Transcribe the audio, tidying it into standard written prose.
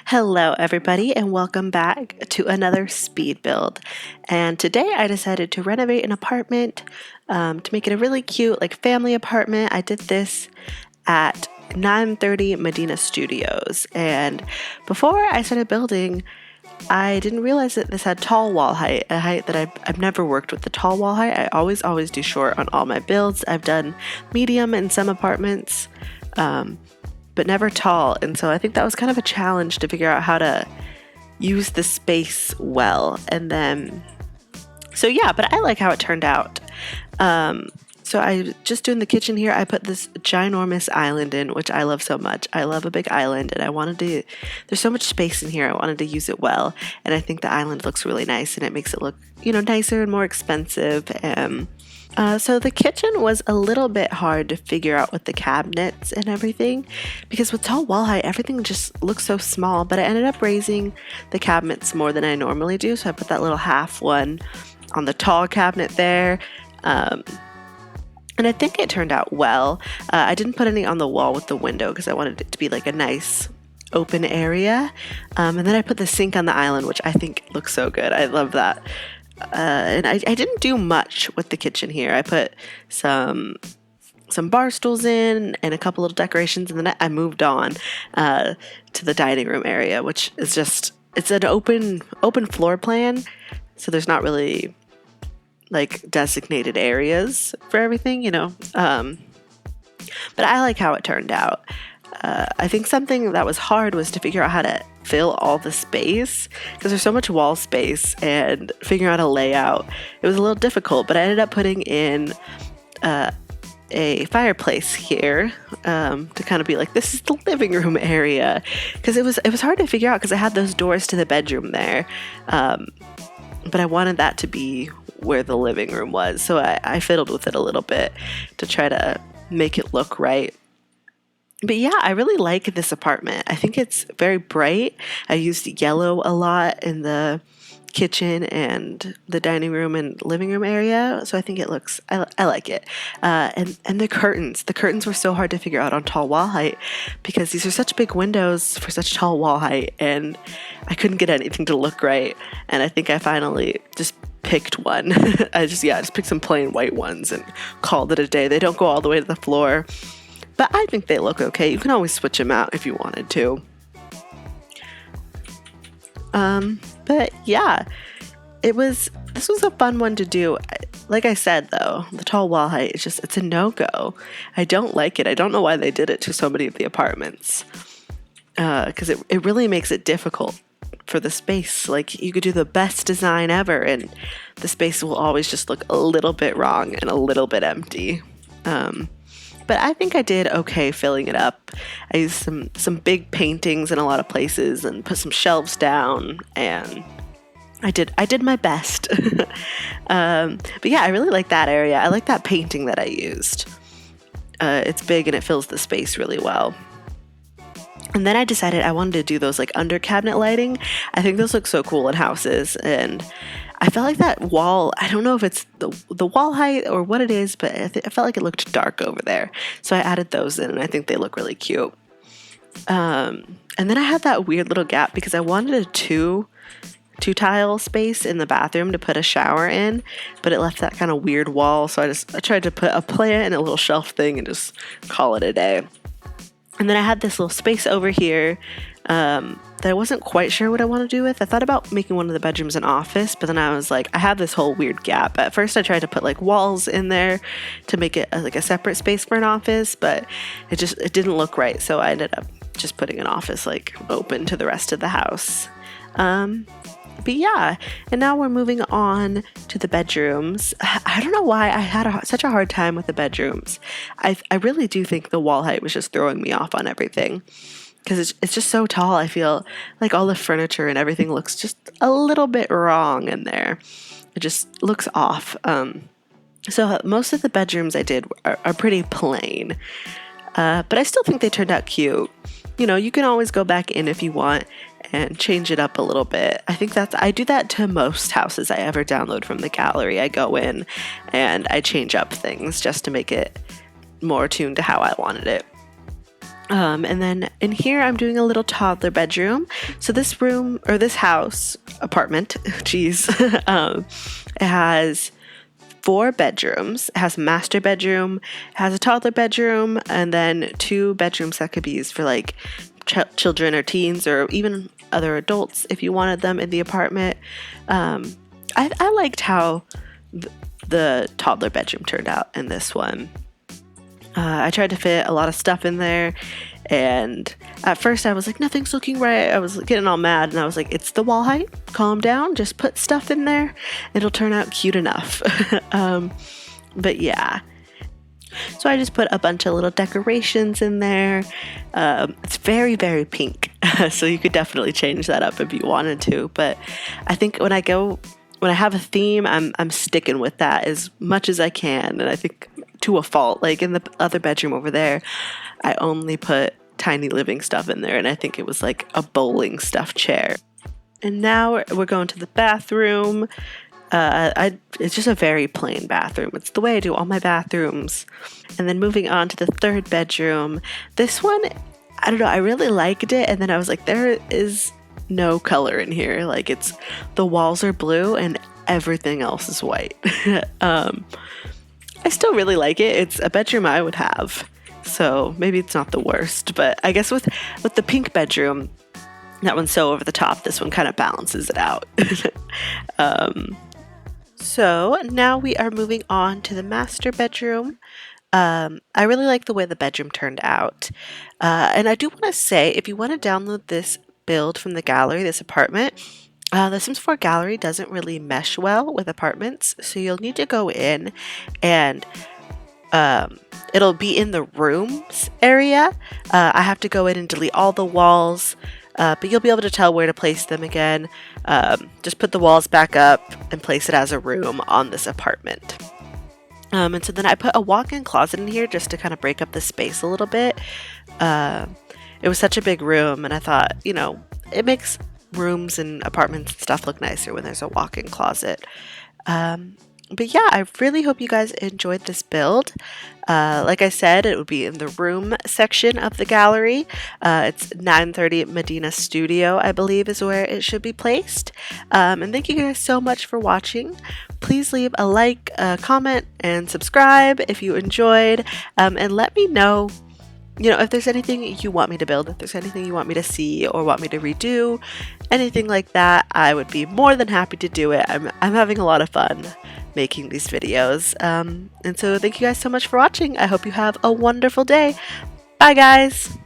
Hello, everybody, and welcome back to another speed build. And today I decided to renovate an apartment to make it a really cute, like family apartment. I did this at 930 Medina Studios. And before I started building, I didn't realize that this had tall wall height, a height that I've never worked with the tall wall height. I always do short on all my builds. I've done medium in some apartments. But never tall. And so I think that was kind of a challenge to figure out how to use the space well. And then, but I like how it turned out. So I just doing the kitchen here, I put this ginormous island in, which I love so much. I love a big island, and there's so much space in here. I wanted to use it well. And I think the island looks really nice, and it makes it look, nicer and more expensive. So the kitchen was a little bit hard to figure out with the cabinets and everything, because with tall wall height, everything just looks so small, but I ended up raising the cabinets more than I normally do. So I put that little half one on the tall cabinet there. And I think it turned out well. I didn't put any on the wall with the window because I wanted it to be like a nice open area. And then I put the sink on the island, which I think looks so good. I love that. And I didn't do much with the kitchen here. I put some bar stools in and a couple little decorations, and then I moved on to the dining room area, which is it's an open floor plan, so there's not really like designated areas for everything, but I like how it turned out. I think something that was hard was to figure out how to fill all the space, because there's so much wall space, and figuring out a layout, it was a little difficult, but I ended up putting in a fireplace here to kind of be like, this is the living room area, because it was hard to figure out because I had those doors to the bedroom there, but I wanted that to be where the living room was, so I fiddled with it a little bit to try to make it look right. But yeah, I really like this apartment. I think it's very bright. I used yellow a lot in the kitchen and the dining room and living room area. So I think I like it. And the curtains were so hard to figure out on tall wall height, because these are such big windows for such tall wall height, and I couldn't get anything to look right. And I think I finally just picked one. I just picked some plain white ones and called it a day. They don't go all the way to the floor, but I think they look okay. You can always switch them out if you wanted to. But yeah, this was a fun one to do. Like I said, though, the tall wall height it's a no-go. I don't like it. I don't know why they did it to so many of the apartments. Because it really makes it difficult for the space. Like, you could do the best design ever, and the space will always just look a little bit wrong and a little bit empty. But I think I did okay filling it up. I used some big paintings in a lot of places and put some shelves down, and I did my best. But yeah, I really like that area. I like that painting that I used. It's big and it fills the space really well. And then I decided I wanted to do those like under cabinet lighting. I think those look so cool in houses, and I felt like that wall, I don't know if it's the wall height or what it is, but I felt like it looked dark over there. So I added those in, and I think they look really cute. And then I had that weird little gap because I wanted a two tile space in the bathroom to put a shower in, but it left that kind of weird wall. So I tried to put a plant and a little shelf thing and just call it a day. And then I had this little space over here that I wasn't quite sure what I want to do with. I thought about making one of the bedrooms an office, but then I was like, I have this whole weird gap. At first I tried to put like walls in there to make it like a separate space for an office, but it didn't look right. So I ended up just putting an office like open to the rest of the house. But yeah, and now we're moving on to the bedrooms. I don't know why I had such a hard time with the bedrooms. I really do think the wall height was just throwing me off on everything, because it's just so tall. I feel like all the furniture and everything looks just a little bit wrong in there. It just looks off. So most of the bedrooms I did are pretty plain, but I still think they turned out cute. You can always go back in if you want and change it up a little bit. I do that to most houses I ever download from the gallery. I go in and I change up things just to make it more tuned to how I wanted it. And then in here, I'm doing a little toddler bedroom. So this room, or this house, apartment, geez, it has 4 bedrooms. It has a master bedroom, it has a toddler bedroom, and then 2 bedrooms that could be used for like children or teens or even other adults if you wanted them in the apartment. I liked how the toddler bedroom turned out in this one. I tried to fit a lot of stuff in there, and at first I was like, nothing's looking right. I was getting all mad, and I was like, it's the wall height. Calm down. Just put stuff in there. It'll turn out cute enough. But yeah. So I just put a bunch of little decorations in there. It's very, very pink. So you could definitely change that up if you wanted to. But I think when I have a theme, I'm sticking with that as much as I can. And I think to a fault, like in the other bedroom over there, I only put tiny living stuff in there. And I think it was like a bowling stuffed chair. And now we're going to the bathroom. It's just a very plain bathroom. It's the way I do all my bathrooms. And then moving on to the third bedroom. This one, I don't know, I really liked it. And then I was like, there is no color in here. Like the walls are blue and everything else is white. I still really like it. It's a bedroom I would have. So maybe it's not the worst, but I guess with the pink bedroom, that one's so over the top. This one kind of balances it out. So now we are moving on to the master bedroom. I really like the way the bedroom turned out. And I do want to say, if you want to download this build from the gallery, this apartment, the Sims 4 gallery doesn't really mesh well with apartments. So you'll need to go in and it'll be in the rooms area. I have to go in and delete all the walls. But you'll be able to tell where to place them again. Just put the walls back up and place it as a room on this apartment. And so then I put a walk-in closet in here just to kind of break up the space a little bit. It was such a big room, and I thought, it makes rooms and apartments and stuff look nicer when there's a walk-in closet. But yeah, I really hope you guys enjoyed this build. Like I said, it would be in the room section of the gallery. It's 930 Medina Studio, I believe, is where it should be placed. And thank you guys so much for watching. Please leave a like, a comment, and subscribe if you enjoyed. And let me know, if there's anything you want me to build, if there's anything you want me to see or want me to redo, anything like that, I would be more than happy to do it. I'm having a lot of fun making these videos. And so thank you guys so much for watching. I hope you have a wonderful day. Bye guys!